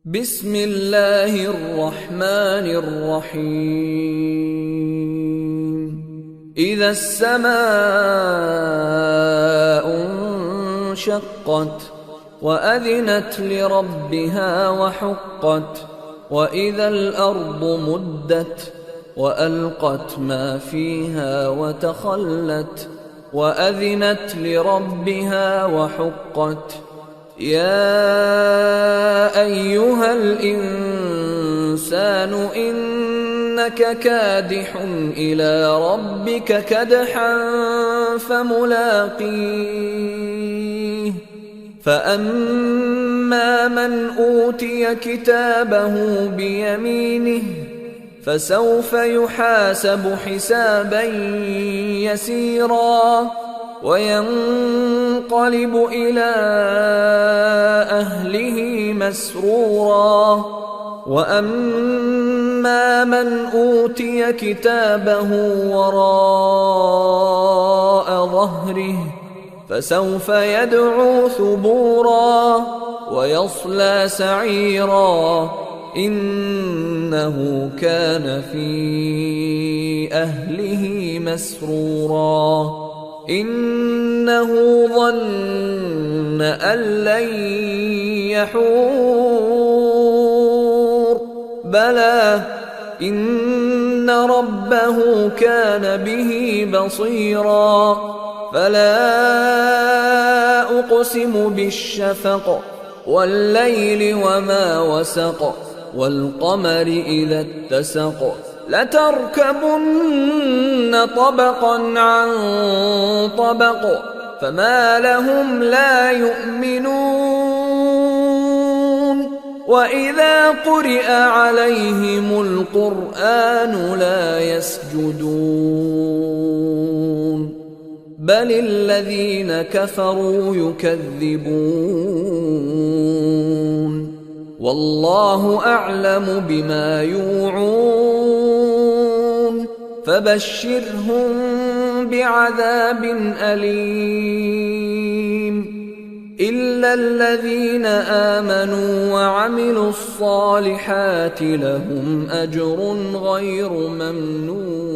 بسم الله الرحمن الرحيم إذا السماء انشقت وأذنت لربها وحقت وإذا الأرض مدت وألقت ما فيها وتخلت وأذنت لربها وحقت يا أيها الإنسان إنك كادح إلى ربك كدحا فملاقيه فأما من أوتي كتابه بيمينه فسوف يحاسب حسابا يسيرا وينقلب إلى أهله مسرورا وأما من أوتي كتابه وراء ظهره فسوف يدعو ثبورا ويصلى سعيرا إنه كان في أهله مسرورا إنه ظن أن لن يحور بلى إن ربه كان به بصيرا فلا أقسم بالشفق والليل وما وسق والقمر إذا اتسق لتركبن طبقا عن طبق فما لهم لا يؤمنون وإذا قرئ عليهم القرآن لا يسجدون بل الذين كفروا يكذبون والله أعلم بما يوعون فبشرهم بعذاب أليم إلا الذين آمنوا وعملوا الصالحات لهم أجر غير ممنون.